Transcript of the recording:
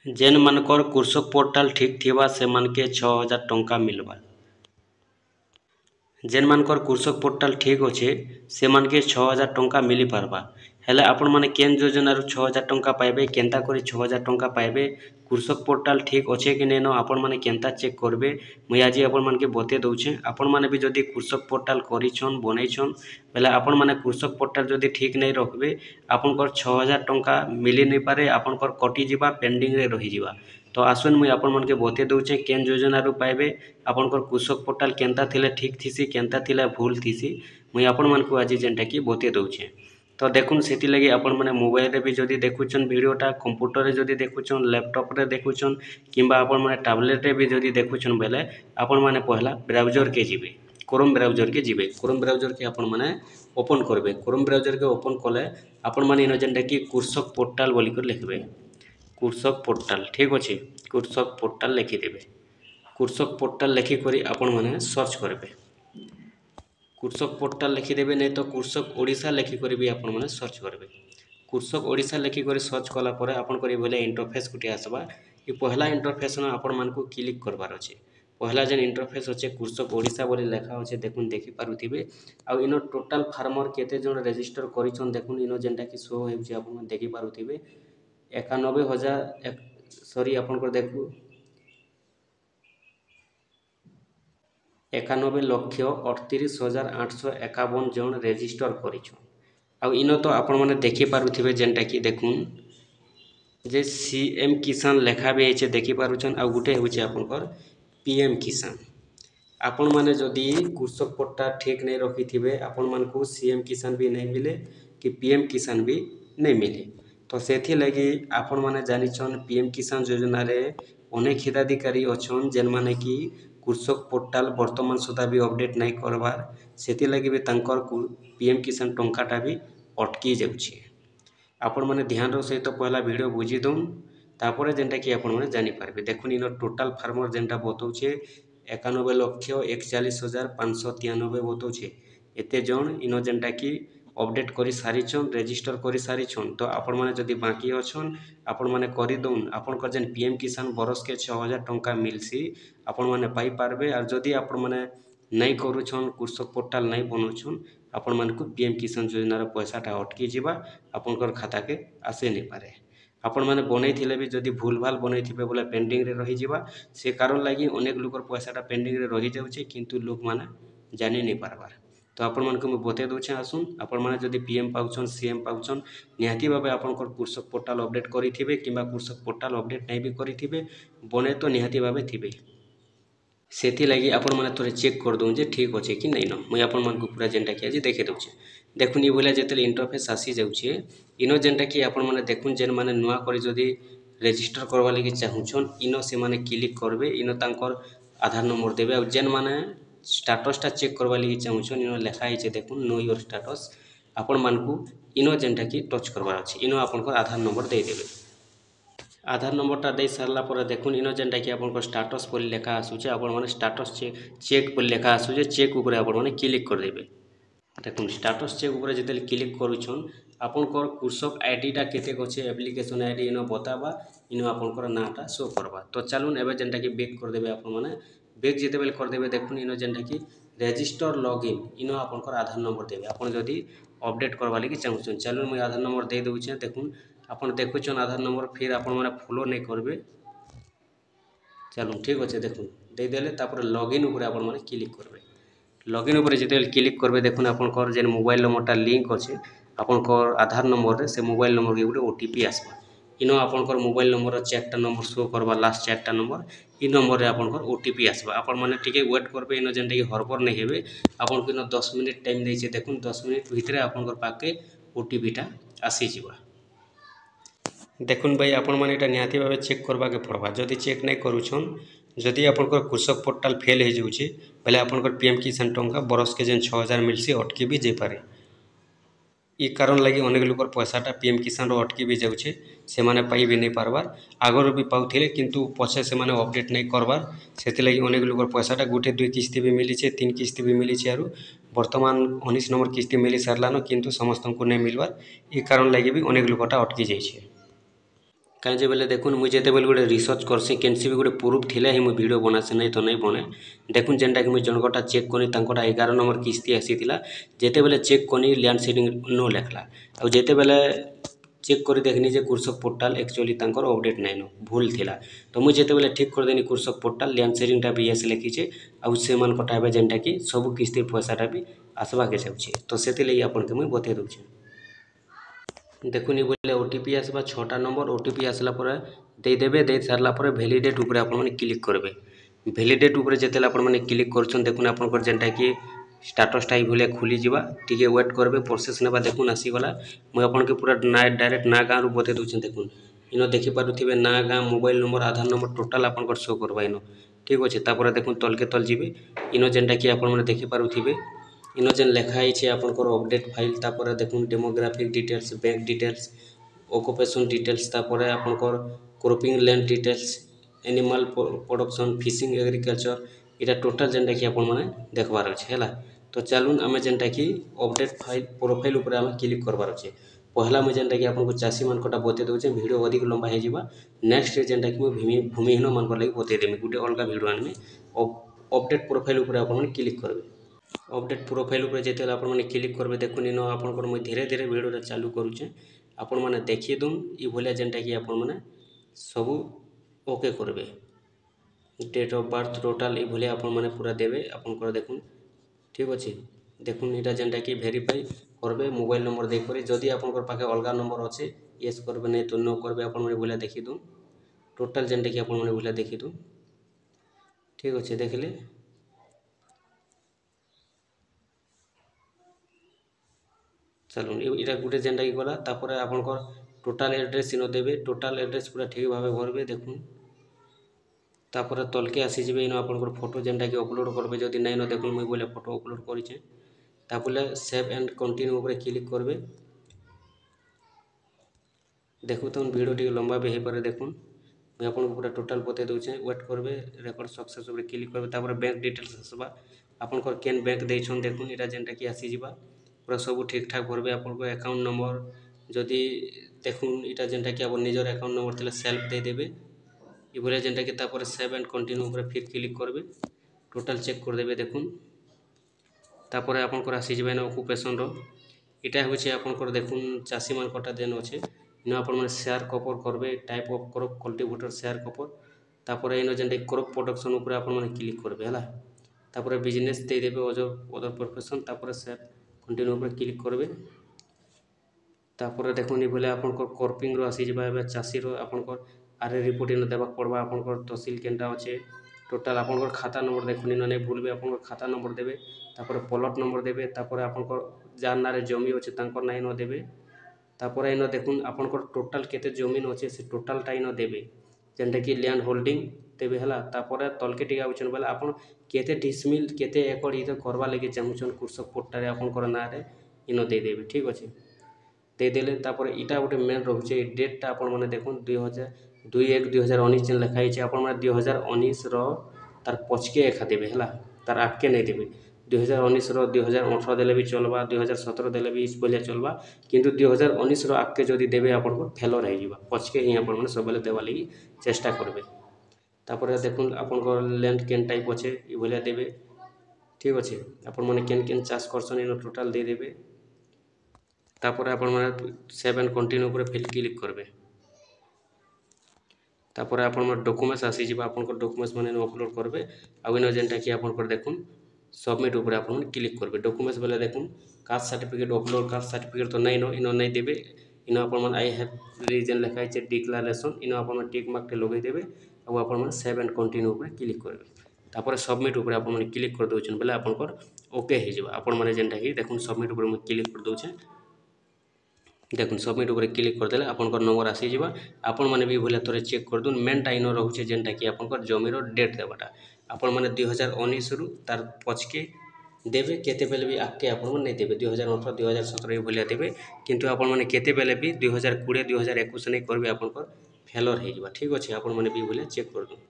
जेन मानकर कृषक पोर्टाल ठीक थिबा से मानके 6000 टंका मिलवा। जेन मानकर कृषक पोर्टाल ठीक अच्छे से मानके 6000 टंका मिली पारबा। हेले आपण माने केन योजनारू 6000 टंका पाइबे केनता करी 6000 टंका पाइबे कृषक पोर्टाल ठीक अच्छे कि नैन आपण माने केनता चेक करबे मुई आज आपण मानके बते दउछे। आपण माने भी जदि कृषक पोर्टाल करिछन बनैछन बेले आपण माने कृषक पोर्टाल जदि ठीक नहीं रखबे आपनकर 6000 टंका मिली नहीं पारे आपनकर कटि जिबा पेंडिंग रे रहि जिबा। तो आसुन मुई आपण मानके बते दउछे केन योजनारू पाइबे आपनकर कृषक पोर्टाल केनता थिले ठीक थिसी केनता थिले भूल थिसी मुई आपण मानकु आज जेनटा कि बते दउछे। तो देखुन सेति लगी आपण माने मोबाइल रे भी जदि देखुछन वीडियोटा कंप्यूटर रे जदि देखुछन लैपटॉप रे देखुछन किंबा आपण माने टैबलेट रे भी जदि देखुछन बेले आपण माने पहला ब्राउजर के जिबे क्रोम ब्राउजर के जिबे क्रोम ब्राउजर के आपण माने ओपन करबे क्रोम ब्राउजर के ओपन कले आपण माने इनो जेनटा कि कृषक पोर्टाल बोली कर लिखबे कृषक पोर्टाल ठीक अछि कृषक पोर्टाल लिखि देबे। कृषक पोर्टाल लिखि करी आपण माने सर्च करबे कृषक पोर्टाल लिखिदेवे नहीं तो कृषक ओडिशा लिखिक भी आपण मैंने सर्च करेंगे। कृषक ओडिशा लिखिक सर्च कलापर आपंकर बोले इंटरफेस गोटे आसवा ये पहला इंटरफेस आपण मानक क्लिक करवार अच्छे। पहला जेन इंटरफेस अच्छे कृषक ओडिशा बोली लेखा अच्छे देखुन देखिपारे आउ इन टोटाल फार्मर केते जन रेजिस्टर करिछन देखुन इन जेनटा कि शो होउछे आपण देखिपारे 91,000 सॉरी आपनकर देखु 91,38,851 जन रेजिस्टर करिछन। आउ इन तो आपण माने देखि पारुथिबे जेनटा कि देखुन जे सीएम किसान लेखा भी है देखि पारुछन आउ गुटे होचे आपनकर पीएम किसान। आपण माने जदि कृषक पोर्टाल ठीक नहीं रखिथिबे आपण मानकु सीएम किसान भी नहीं मिले कि पीएम किसान भी नहीं मिले। तो सेथि लगी आपण माने जानिछन पीएम किसान योजना रे अनेक हिताधिकारी अछन जेन माने कि कृषक पोर्टाल वर्तमान सुधा भी अपडेट नहीं करवार सेति लगी भी तांकर पीएम किसान टंकाटा भी अटकी जाउछे। आपण माने ध्यान रो सहित पहला वीडियो बुझी दउन तापर जेनटा कि आपण माने जानि पारबे। देखुन इन टोटाल फार्मर जेनटा बतौछे 91,41,593 बतौछे एते जन इन जेनटा कि अपडेट करी सारिछन रेजिस्टर करी सारिछन। तो आपण माने जदि बाकी अछन आपण माने करि दउन आपनकर जेन पीएम किसान बरस के 6000 टंका मिलसी आपण माने पाई पारबे। और जदि आपण माने नहीं करूछन कृषक पोर्टाल नहीं बनौछन आपण मानकु पीएम किसान योजनार पैसाटा अटकी जिबा आपनकर खाता के आसे नहीं पारे। आपण माने बनै थिले भी जदि भूल भाल बनै थिबे बोले पेंडिंग रे रहि जिबा से कारण लागी अनेक लोकर पैसाटा पेंडिंग रे रहि जाउछे किंतु लोक माने जानि नहीं पारबार। तो आपण मानकु मैं बते दउछे आसुन आपण माने जदि पीएम पाउछन सीएम पाउछन निहाती भाबे आपनकर कृषक पोर्टाल अपडेट करिथिबे किंबा कृषक पोर्टाल अपडेट नहीं भी करिथिबे बने तो निहाती भाबे थिबे। सेथि लगी आपण माने थोड़े चेक कर दउन जे ठीक अच्छे कि नहीं न मुई आपण मानकु पूरा जेनटा कि आज देखे दउछे। देखुन ये भलिया जेतेले इंटरफेस आसी जाउछे इनो जेनटा कि आपण माने देखुन जेन माने नुआ करी जदि रेजिस्टर करवा लगी चाहुछन इनो से माने क्लिक करबे इनो तांकर आधार नंबर देबे और जेन माने स्टेटसटा चेक करवा लगी चाहुछन इनो लेखा हिचे देखुन नो योर स्टेटस आपण मानकु इनो जेनटा कि टच करवा अछि इनो आपनकर आधार नंबर दे देबे। आधार नंबरटा दे सारला पर देखुन इन जेनटा कि आपनकर स्टेटस बोली लेखा आसुचे आपण माने स्टेटस चेक बोली लेखा आसुचे चेक ऊपर आपण माने क्लिक कर देबे। देखुन स्टेटस चेक ऊपर जेतेले क्लिक करूछन आपनकर कृषक आईडीटा केते गछे एप्लिकेशन आईडी इनो बताबा इनो आपनकर नाटा शो करबा। तो चलुन एबे जेनटा कि बैक कर देबे आपण माने बैक जेतेबेले कर देबे देखुन इनो जेनटा कि रजिस्टर लॉगिन इनो आपनकर आधार नंबर देबे आपण जदि अपडेट करबा लगी चाहुछन। चलुन मुई आधार नंबर दे दउछे देखुन आपण देखुछन आधार नंबर फिर आपण माने फॉलो नहीं करबे। चलुन ठीक अच्छे देखुन दे देले तापर लॉगिन ऊपर आपण माने क्लिक करबे। लॉगिन ऊपर जेतेबेले क्लिक करबे देखुन आपनकर जेन मोबाइल नंबरटा लिंक अच्छे आपनकर आधार नंबर रे से मोबाइल नंबर के गोटे ओटीपी आसबा इनो आपनकर मोबाइल नंबर 4टा नंबर शो करबा लास्ट 4टा नंबर इ नंबर रे आपनकर ओटीपी आसबा। आपण माने टिके वेट करबे इनो जेनटा कि हड़बड़ नहीं हेबे आपन को 10 मिनिट टाइम देइछे देखुन 10 मिनिट भितरे आपनकर पाके ओटीपीटा आसी जिबा। देखुन भाई आपण माने एटा निहाती भाबे चेक करबा के पड़बा जदि चेक नहीं करूछन जदि आपनकर कृषक पोर्टाल फेल हो जाउछे पहले आपनकर पीएम किसान टंका बरस के जेन 6000 मिलसी अटकी भी जे पारे। ई कारण लगी अनेक लोकर पैसाटा पीएम किसान रो अटकी भी जाउछे से माने पाई भी नहीं पारबार आगर भी पाउथिले किंतु पछे से माने अपडेट नहीं करबार सेति लगी अनेक लोकर पैसाटा गुटे 2 किस्ती भी मिली छे 3 किस्ती भी मिली छे आरु वर्तमान 19 नंबर किस्ती मिली सारलानो किंतु समस्त को नहीं मिलबार ई कारण लगी भी अनेक लोकटा अटकी जाइछे। कहीं बेले देखुन मुझे जितेबाला गोटे रिसर्च करसी केनसी भी गोटे प्रूफ थिले ही मुझे वीडियो बनासे नहीं तो नहीं बने देखुन जेनटा कि मुझे जनकटा चेक कनी 11 नंबर किस्ती आसीला जितेबाला चेक कनी लैंड सीडिंग नो लेखला आ जितेबाला चेक कर देखनी जे कृषक पोर्टाल एक्चुअली तांकर अपडेट नहीं नो भूल थिला तो मुझे जितेबाला ठीक कर देनी कृषक पोर्टाल लैंड सीडिंगटा भी एस लिखीचे आउ से मान कटा जेनटा कि सब किस्ती पैसाटा भी आसवा के जाऊे तो से आपन के मुझे बतई दूचे देखुनी बोले ओटीपी आसवा 6टा नंबर ओटीपी आसला पर देदेबे दे सारला पर वैलिडेट ऊपर आपण माने क्लिक करबे वैलिडेट ऊपर जेतेला आपण माने क्लिक करछन देखुन आपनकर जेनटा कि स्टेटस टाइप भले खुली जिबा टिके वेट करबे प्रोसेस नेबा देखुन आसी गला मु आपन के पूरा ना डायरेक्ट ना गाँव रु बते दूछन देखुन इनो देखि पारुथिबे ना गाँ मोबाइल नंबर आधार नंबर टोटल आपनकर शो करबा इनो ठीक अछि तापर देखुन तलके तल जिबे इनो जेनटा कि आपण माने देखि पारुथिबे इनो जेन लेखा है आपनकर अपडेट फाइल तापर देखुन demographic details bank details occupation details तापर आपनकर cropping land details animal production fishing agriculture इटा टोटल जेनटा कि आपण माने देखबार अछि हैला तो चलून आमे जेनटा कि अपडेट फाइल प्रोफाइल ऊपर आमे क्लिक करबार अछि पहला मुझे जेनटा कि आपनको चासी मानकटा बते दउचे वीडियो अधिक लंबा हे जिबा नेक्स्ट जेनटा कि मु भूमिहीन मानकर लागि बते देमी गुटे अलगा वीडियो आनमी अपडेट प्रोफाइल ऊपर आपण माने क्लिक करबे अपडेट प्रोफाइल ऊपर जेते आपण माने क्लिक करबे देखुन इनो आपनकर मु धीरे धीरे वीडियो चालू करूचे आपण माने देखि दुन इ भलिया जेनटा कि आपण माने सब ओके करबे डेट ऑफ बर्थ टोटल इ भलिया आपण माने पूरा देबे आपनकर देखुन ठीक अछि देखुन इटा जेनटा कि वेरीफाई करबे मोबाइल नंबर दे करी जदि आपनकर पाखे अलगा नंबर अछि यस करबे नहीं तो नो करबे आपण माने भलिया देखि दुन टोटल जेनटा कि आपण माने भलिया देखि दुन ठीक अछि देखले चलो इटा गोटे जेनटा कि गला तापर आपनकर टोटल एड्रेस इनो देबे टोटल एड्रेस पूरा ठीक भाव भरबे देखुन तापर तलके आसी जिबे इनो आपनकर फोटो जेनटा कि अपलोड करबे जदि नहीं न देखुन मुई बोले फोटो अपलोड करिचे तापले सेव एंड कंटिन्यू ऊपर क्लिक करबे देखु तो वीडियो टी लंबा भी हे पारे देखुन मैं आपन पूरा टोटल बते दउचे वेट करबे रेकॉर्ड सक्सेस ऊपर क्लिक करबे तापर बैंक डिटेल्स आसबा आपनकर केन बैंक देछन देखुन इटा जेनटा कि आसी जिबा पूरा सब ठीक ठाक भरबे आपनको अकाउंट नंबर जदि देखुन इटा जेनटा कि अपन निजर अकाउंट नंबर थिले सेल्फ दे देबे इ भले जेनटा कि तापर सेव एंड कंटिन्यू ऊपर फिर क्लिक करबे टोटल चेक कर देबे देखुन तापर आपनकर आसी जिबे न ऑक्युपेशन रो इटा होचे आपनकर देखुन चासी मान कटा देन अछि इनो आपण माने शेयर कपर करबे type of crop cultivator sharecropper तापर इनो जेनटा क्रॉप प्रोडक्शन ऊपर आपण माने क्लिक करबे हला तापर बिजनेस दे देबे अदर प्रोफेशन तापर सेव कंटिन्यू ऊपर क्लिक करबे तापर देखुन बोले आपनकर क्रॉपिंग रो आसी जिबा एबे चासी रो आपनकर आरे रिपोर्ट इन देबा पड़बा आपनकर तहसील केनटा अछि टोटल आपनकर खाता नंबर देखुन इन नहीं भूलबे आपनकर खाता नंबर देबे तापर प्लॉट नंबर देबे तापर आपनकर जार नारे जमी अछि तांकर नाही न देबे तापर इन देखुन आपनकर टोटल केते जमीन अछि से टोटल टा इन देबे जेनटा कि लैंड होल्डिंग देबे हला तापर तलके टिका आउछन बोले आपन केते डिसमिल केते एकड़ इ करबा लागि चाहुछन कृषक पोर्टल आपनकर नारे इन दे देबे ठीक अछि दे देले तापर इटा गोटे मेन रहउचे डेट टा आपण माने देखुन 2/1/2019 जेन लिखा है आपण माने 2019 रो तार पछके एखा देबे हला तार आके नहीं देबे 2019 रो 2018 देले भी चलबा 2017 देले भी इस बोलिया चलबा किंतु 2019 रो आके जदी देबे आपण को फेलर हे जिबा पछके ही आपण माने सबले देबा लागि चेष्टा करबे तापर देखुन आपण को लैंड केन टाइप अछि इ बोलिया देबे ठीक अछि आपण माने केन केन चाष करसन इन टोटल दे देबे तापर आपण माने सेव एंड कंटिन्यू ऊपर फिर क्लिक करबे तापर आपण माने डॉक्यूमेंट्स आसी जिबा आपण को डॉक्यूमेंट्स माने अपलोड करबे आ इन जेनटा कि आपण को देखुन सबमिट ऊपर आपण क्लिक करबे डॉक्यूमेंट्स बोले देखुन caste certificate upload caste certificate तो नहीं नो इन नहीं देबे इन आपण माने आई हैव रीजन लिखा है डिक्लेरेशन इन आपण माने टिक मार्क के लगै देबे आ आपण माने सेव एंड कंटिन्यू ऊपर क्लिक करबे तापर सबमिट ऊपर आपण माने क्लिक कर दोछन बोले आपण को ओके हे जिबा आपण माने जेनटा कि देखुन सबमिट ऊपर म क्लिक कर दोछे देखुन सबमिट ऊपर क्लिक कर देले आपनकर नंबर आसी जिबा आपण माने भी भले तोरे चेक कर दुन मेन टाइम रहउचे जेनटा कि आपनकर जमीर डेट देबाटा आपण माने 2019 रु तार पछके देबे केते बेले भी आके आपण माने नहीं देबे 2018 2017 भलिया देबे किंतु आपण माने केते बेले भी 2020 2021 नहीं करबे आपनकर फेलर हे जिबा ठीक अछि आपण माने भी भले चेक कर दु।